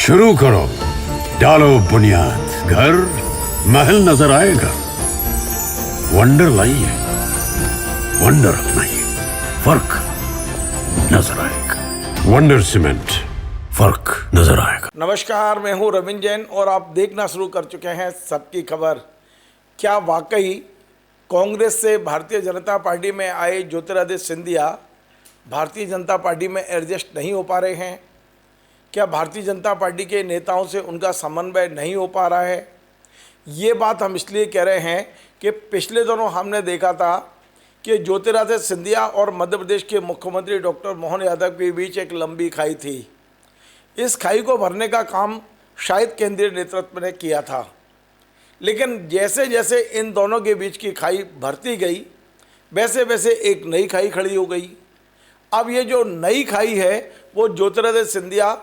शुरू करो, डालो बुनियाद, घर महल नजर आएगा। वंडर लाइए, वंडर अपनाइए, फर्क नजर आएगा। वंडर सीमेंट, फर्क नजर आएगा। नमस्कार, मैं हूं रविंद्र जैन और आप देखना शुरू कर चुके हैं सबकी खबर। क्या वाकई कांग्रेस से भारतीय जनता पार्टी में आए ज्योतिरादित्य सिंधिया भारतीय जनता पार्टी में एडजस्ट नहीं हो पा रहे हैं? क्या भारतीय जनता पार्टी के नेताओं से उनका समन्वय नहीं हो पा रहा है? ये बात हम इसलिए कह रहे हैं कि पिछले दिनों हमने देखा था कि ज्योतिरादित्य सिंधिया और मध्य प्रदेश के मुख्यमंत्री डॉक्टर मोहन यादव के बीच एक लंबी खाई थी। इस खाई को भरने का काम शायद केंद्रीय नेतृत्व ने किया था, लेकिन जैसे जैसे इन दोनों के बीच की खाई भरती गई वैसे वैसे एक नई खाई खड़ी हो गई। अब ये जो नई खाई है वो ज्योतिरादित्य सिंधिया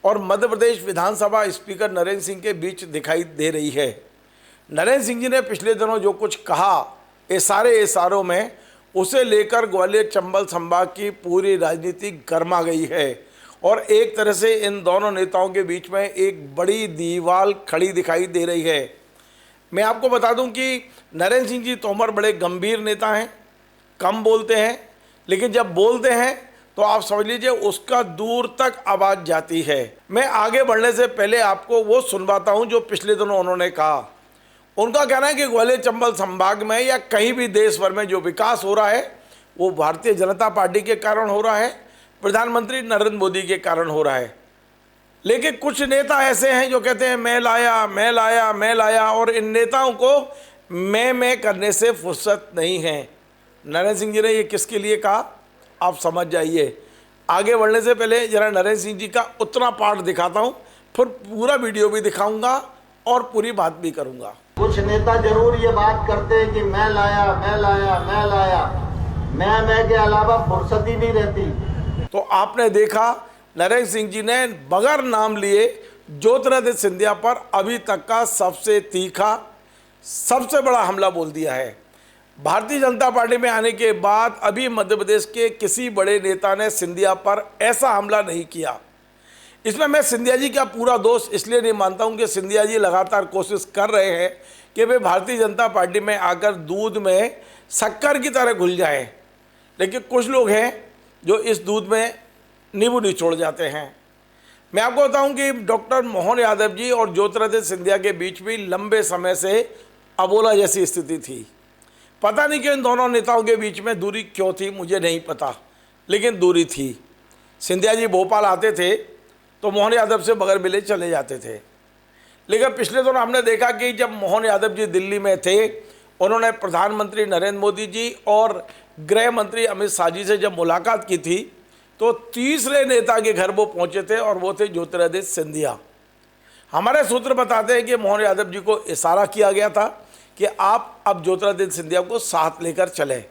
और मध्य प्रदेश विधानसभा स्पीकर नरेंद्र सिंह के बीच दिखाई दे रही है। नरेंद्र सिंह जी ने पिछले दिनों जो कुछ कहा इशारों में, उसे लेकर ग्वालियर चंबल संभाग की पूरी राजनीति गर्मा गई है और एक तरह से इन दोनों नेताओं के बीच में एक बड़ी दीवार खड़ी दिखाई दे रही है। मैं आपको बता दूं कि नरेंद्र सिंह जी तोमर बड़े गंभीर नेता हैं, कम बोलते हैं, लेकिन जब बोलते हैं तो आप समझ लीजिए उसका दूर तक आवाज़ जाती है। मैं आगे बढ़ने से पहले आपको वो सुनवाता हूं जो पिछले दिनों उन्होंने कहा। उनका कहना है कि ग्वालियर चंबल संभाग में या कहीं भी देश भर में जो विकास हो रहा है वो भारतीय जनता पार्टी के कारण हो रहा है, प्रधानमंत्री नरेंद्र मोदी के कारण हो रहा है। लेकिन कुछ नेता ऐसे हैं जो कहते हैं मैं लाया मैं लाया मैं लाया, और इन नेताओं को मैं करने से फुर्सत नहीं है। नरेंद्र सिंह जी ने ये किसके लिए कहा आप समझ जाइए। आगे बढ़ने से पहले जरा नरेंद्र सिंह जी का उतना पार्ट दिखाता हूँ, फिर पूरा वीडियो भी दिखाऊंगा और पूरी बात भी करूंगा। कुछ नेता जरूर ये बात करते हैं कि मैं लाया मैं लाया मैं लाया, मैं के अलावा फुर्सत ही नहीं रहती। तो आपने देखा नरेंद्र सिंह जी ने बगैर नाम लिए ज्योतिरादित्य सिंधिया पर अभी तक का सबसे तीखा सबसे बड़ा हमला बोल दिया है। भारतीय जनता पार्टी में आने के बाद अभी मध्य प्रदेश के किसी बड़े नेता ने सिंधिया पर ऐसा हमला नहीं किया। इसमें मैं सिंधिया जी का पूरा दोष इसलिए नहीं मानता हूं कि सिंधिया जी लगातार कोशिश कर रहे हैं कि वे भारतीय जनता पार्टी में आकर दूध में शक्कर की तरह घुल जाएं, लेकिन कुछ लोग हैं जो इस दूध में नींबू निचोड़ जाते हैं। मैं आपको बताऊं कि डॉक्टर मोहन यादव जी और ज्योतिरादित्य सिंधिया के बीच भी लंबे समय से अबोला जैसी स्थिति थी। पता नहीं कि इन दोनों नेताओं के बीच में दूरी क्यों थी, मुझे नहीं पता, लेकिन दूरी थी। सिंधिया जी भोपाल आते थे तो मोहन यादव से बगैर मिले चले जाते थे, लेकिन पिछले दिनों हमने देखा कि जब मोहन यादव जी दिल्ली में थे, उन्होंने प्रधानमंत्री नरेंद्र मोदी जी और गृह मंत्री अमित शाह जी से जब मुलाकात की थी तो तीसरे नेता के घर वो पहुंचे थे और वो थे ज्योतिरादित्य सिंधिया। हमारे सूत्र बताते हैं कि मोहन यादव जी को इशारा किया गया था कि आप अब ज्योतिरादित्य सिंधिया को साथ लेकर चले,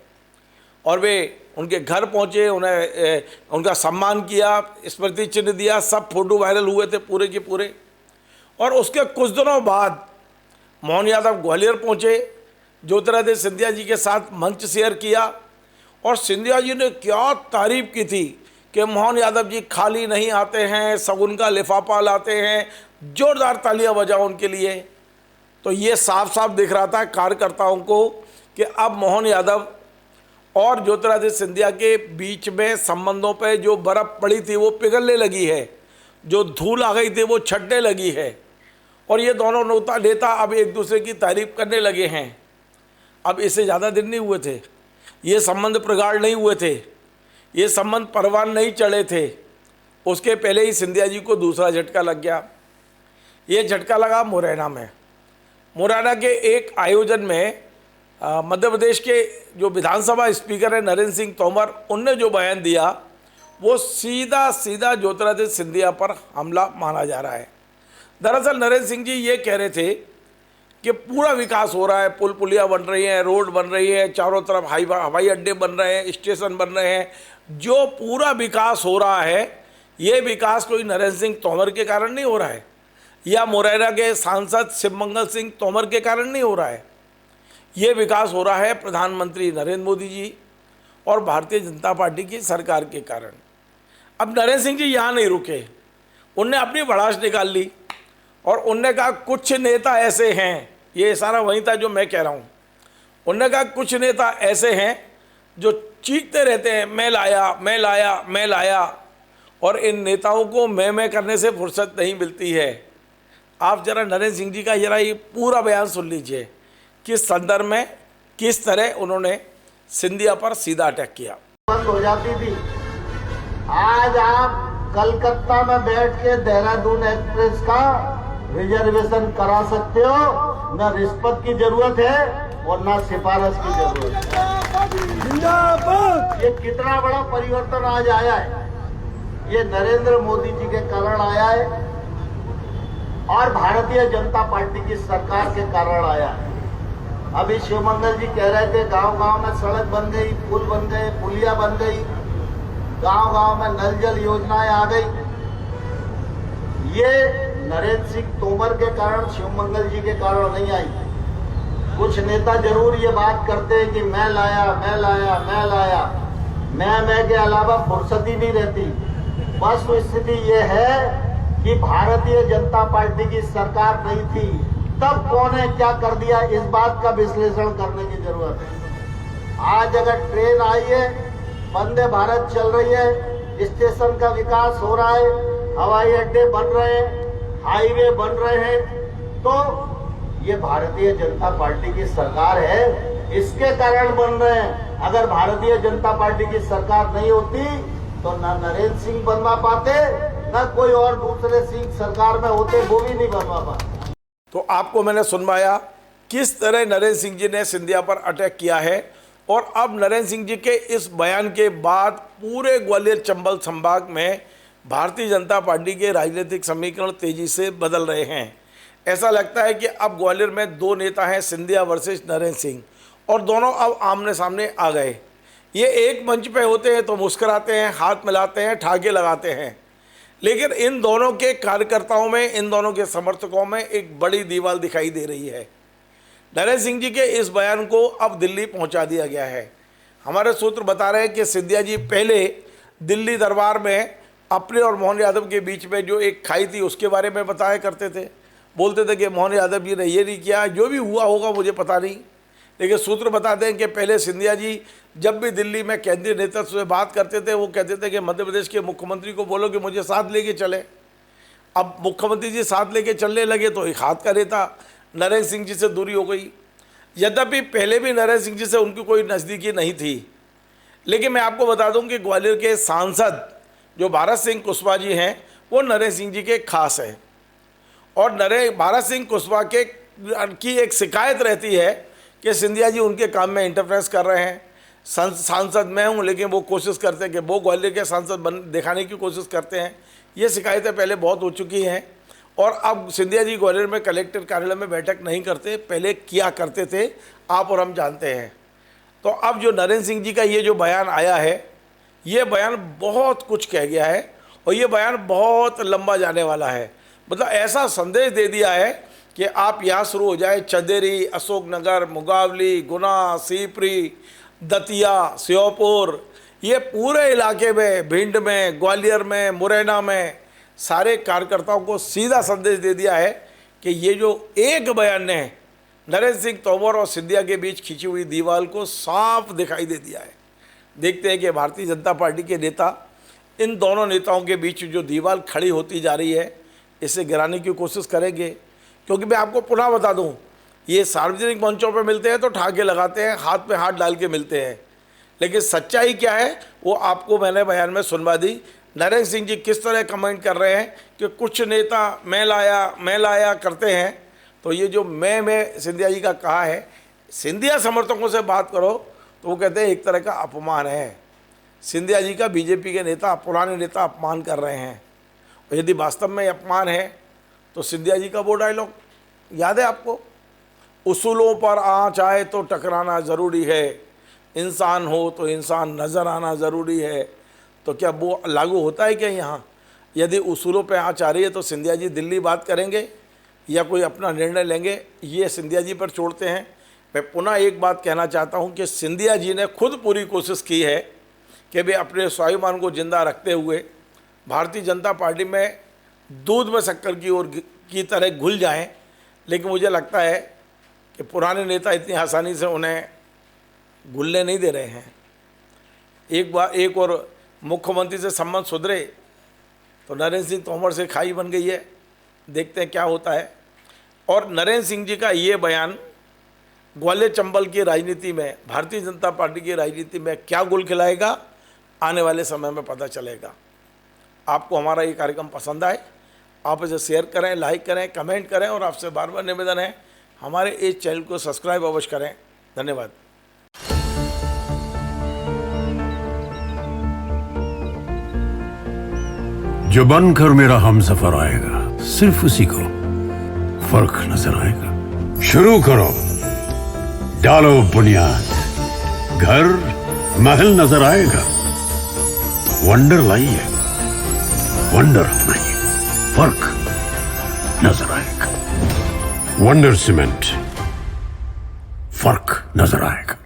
और वे उनके घर पहुंचे, उन्हें उनका सम्मान किया, स्मृति चिन्ह दिया, सब फोटो वायरल हुए थे पूरे के पूरे। और उसके कुछ दिनों बाद मोहन यादव ग्वालियर पहुंचे, ज्योतिरादित्य सिंधिया जी के साथ मंच शेयर किया और सिंधिया जी ने क्या तारीफ की थी कि मोहन यादव जी खाली नहीं आते हैं, शगुन का लिफाफा लाते हैं। जोरदार तालियां बजाओ उनके लिए। तो ये साफ साफ दिख रहा था कार्यकर्ताओं को कि अब मोहन यादव और ज्योतिरादित्य सिंधिया के बीच में संबंधों पे जो बर्फ़ पड़ी थी वो पिघलने लगी है, जो धूल आ गई थी वो छटने लगी है, और ये दोनों नेता अब एक दूसरे की तारीफ करने लगे हैं। अब इससे ज़्यादा दिन नहीं हुए थे, ये संबंध प्रगाढ़ नहीं हुए थे, ये संबंध परवान नहीं चढ़े थे। उसके पहले ही सिंधिया जी को दूसरा झटका लग गया। ये झटका लगा मुरैना में। मुरैना के एक आयोजन में मध्य प्रदेश के जो विधानसभा स्पीकर है नरेंद्र सिंह तोमर, उनने जो बयान दिया वो सीधा ज्योतिरादित्य सिंधिया पर हमला माना जा रहा है। दरअसल नरेंद्र सिंह जी ये कह रहे थे कि पूरा विकास हो रहा है, पुल पुलिया बन रही हैं, रोड बन रही है, चारों तरफ हवाई अड्डे बन रहे हैं, स्टेशन बन रहे हैं। जो पूरा विकास हो रहा है ये विकास कोई नरेंद्र सिंह तोमर के कारण नहीं हो रहा है या मुरैना के सांसद शिवमंगल सिंह तोमर के कारण नहीं हो रहा है। ये विकास हो रहा है प्रधानमंत्री नरेंद्र मोदी जी और भारतीय जनता पार्टी की सरकार के कारण। अब नरेंद्र सिंह जी यहाँ नहीं रुके, उनने अपनी भड़ास निकाल ली और उनने कहा कुछ नेता ऐसे हैं, ये सारा वही था जो मैं कह रहा हूँ। उनने कहा कुछ नेता ऐसे हैं जो चीखते रहते हैं मैं लाया मैं लाया मैं लाया, और इन नेताओं को मैं करने से फुर्सत नहीं मिलती है। आप जरा नरेंद्र सिंह जी का जरा ये पूरा बयान सुन लीजिए, किस संदर्भ में किस तरह उन्होंने सिंधिया पर सीधा अटैक किया। बंद हो जाती थी। आज आप कलकत्ता में बैठ के देहरादून एक्सप्रेस का रिजर्वेशन करा सकते हो, न रिश्वत की जरूरत है और न सिफारिश की जरूरत है। ये कितना बड़ा परिवर्तन आज आया है, ये नरेंद्र मोदी जी के कारण आया है और भारतीय जनता पार्टी की सरकार के कारण आया है। अभी शिवमंगल जी कह रहे थे गांव-गांव में सड़क बन गई, पुल बन गए, पुलिया बन गई, गांव-गांव में नल जल योजनाएं आ गई। ये नरेंद्र सिंह तोमर के कारण, शिवमंगल जी के कारण नहीं आई। कुछ नेता जरूर ये बात करते हैं कि मैं लाया मैं लाया मैं लाया, मैं के अलावा फुर्सत ही नहीं रहती। वस्तुस्थिति ये है कि भारतीय जनता पार्टी की सरकार नहीं थी तब कौन है क्या कर दिया, इस बात का विश्लेषण करने की जरूरत है। आज अगर ट्रेन आई है, वंदे भारत चल रही है, स्टेशन का विकास हो रहा है, हवाई अड्डे बन रहे हैं, हाईवे बन रहे हैं, तो ये भारतीय जनता पार्टी की सरकार है, इसके कारण बन रहे हैं। अगर भारतीय जनता पार्टी की सरकार नहीं होती तो न नरेंद्र सिंह बनवा पाते, न कोई और दूसरे सिंह सरकार में होते, वो भी नहीं बनवा पाते। तो आपको मैंने सुनवाया किस तरह नरेंद्र सिंह जी ने सिंधिया पर अटैक किया है, और अब नरेंद्र सिंह जी के इस बयान के बाद पूरे ग्वालियर चंबल संभाग में भारतीय जनता पार्टी के राजनीतिक समीकरण तेजी से बदल रहे हैं। ऐसा लगता है कि अब ग्वालियर में दो नेता हैं, सिंधिया वर्सेस नरेंद्र सिंह, और दोनों अब आमने सामने आ गए। ये एक मंच पे होते हैं तो मुस्कुराते हैं, हाथ मिलाते हैं, ठाके लगाते हैं, लेकिन इन दोनों के कार्यकर्ताओं में, इन दोनों के समर्थकों में एक बड़ी दीवार दिखाई दे रही है। नरेंद्र सिंह जी के इस बयान को अब दिल्ली पहुंचा दिया गया है। हमारे सूत्र बता रहे हैं कि सिंधिया जी पहले दिल्ली दरबार में अपने और मोहन यादव के बीच में जो एक खाई थी उसके बारे में बताया करते थे, बोलते थे कि मोहन यादव जी ने ये नहीं किया, जो भी हुआ होगा मुझे पता नहीं, लेकिन सूत्र बताते हैं कि पहले सिंधिया जी जब भी दिल्ली में केंद्रीय नेतृत्व से बात करते थे वो कहते थे कि मध्य प्रदेश के मुख्यमंत्री को बोलो कि मुझे साथ लेके चले। अब मुख्यमंत्री जी साथ लेके चलने लगे तो एक हाथ का नेता नरेंद्र सिंह जी से दूरी हो गई। यद्यपि पहले भी नरेंद्र सिंह जी से उनकी कोई नज़दीकी नहीं थी, लेकिन मैं आपको बता दूं कि ग्वालियर के सांसद जो भारत सिंह कुशवाहा जी हैं वो नरेंद्र सिंह जी के खास हैं, और भारत सिंह कुशवाहा की एक शिकायत रहती है कि सिंधिया जी उनके काम में इंटरफेरेंस कर रहे हैं। सांसद मैं हूं, लेकिन वो कोशिश करते हैं कि वो ग्वालियर के सांसद दिखाने की कोशिश करते हैं। ये शिकायतें पहले बहुत हो चुकी हैं, और अब सिंधिया जी ग्वालियर में कलेक्टर कार्यालय में बैठक नहीं करते, पहले किया करते थे, आप और हम जानते हैं। तो अब जो नरेंद्र सिंह जी का ये जो बयान आया है, ये बयान बहुत कुछ कह गया है, और ये बयान बहुत लंबा जाने वाला है। मतलब ऐसा संदेश दे दिया है कि आप यहाँ शुरू हो जाए, चंदेरी, अशोकनगर, मुगावली, गुना, सीपरी, दतिया, श्योपुर, ये पूरे इलाके में, भिंड में, ग्वालियर में, मुरैना में, सारे कार्यकर्ताओं को सीधा संदेश दे दिया है कि ये जो एक बयान ने नरेंद्र सिंह तोमर और सिंधिया के बीच खींची हुई दीवार को साफ दिखाई दे दिया है। देखते हैं कि भारतीय जनता पार्टी के नेता इन दोनों नेताओं के बीच जो दीवार खड़ी होती जा रही है इसे गिराने की कोशिश करेंगे। क्योंकि मैं आपको पुनः बता दूं, ये सार्वजनिक मंचों पर मिलते हैं तो ठाके लगाते हैं, हाथ में हाथ डाल के मिलते हैं, लेकिन सच्चाई क्या है वो आपको मैंने बयान में सुनवा दी। नरेंद्र सिंह जी किस तरह कमेंट कर रहे हैं कि कुछ नेता मैं लाया करते हैं, तो ये जो मैं सिंधिया जी का कहा है, सिंधिया समर्थकों से बात करो तो वो कहते हैं एक तरह का अपमान है। सिंधिया जी का बीजेपी के नेता, पुराने नेता अपमान कर रहे हैं, और यदि वास्तव में अपमान है तो सिंधिया जी का वो डायलॉग याद है आपको, उसूलों पर आँच आए तो टकराना ज़रूरी है, इंसान हो तो इंसान नज़र आना ज़रूरी है। तो क्या वो लागू होता है क्या यहाँ? यदि उसूलों पर आँच आ रही है तो सिंधिया जी दिल्ली बात करेंगे या कोई अपना निर्णय लेंगे, ये सिंधिया जी पर छोड़ते हैं। मैं पुनः एक बात कहना चाहता हूँ कि सिंधिया जी ने खुद पूरी कोशिश की है कि वे अपने स्वाभिमान को जिंदा रखते हुए भारतीय जनता पार्टी में दूध में शक्कर की तरह घुल जाएं, लेकिन मुझे लगता है कि पुराने नेता इतनी आसानी से उन्हें घुलने नहीं दे रहे हैं। एक और मुख्यमंत्री से संबंध सुधरे तो नरेंद्र सिंह तोमर से खाई बन गई है। देखते हैं क्या होता है। और नरेंद्र सिंह जी का ये बयान ग्वालियर चंबल की राजनीति में, भारतीय जनता पार्टी की राजनीति में क्या गुल खिलाएगा, आने वाले समय में पता चलेगा। आपको हमारा ये कार्यक्रम पसंद आए, आप इसे शेयर करें, लाइक करें, कमेंट करें, और आपसे बार बार निवेदन है हमारे इस चैनल को सब्सक्राइब अवश्य करें। धन्यवाद। जो बनकर मेरा हमसफर आएगा, सिर्फ उसी को फर्क नजर आएगा। शुरू करो, डालो बुनियाद, घर महल नजर आएगा। वंडर लाइए, वंडर अपनाइए, फर्क नजर आएगा। वंडर सीमेंट, फर्क नजर आएगा।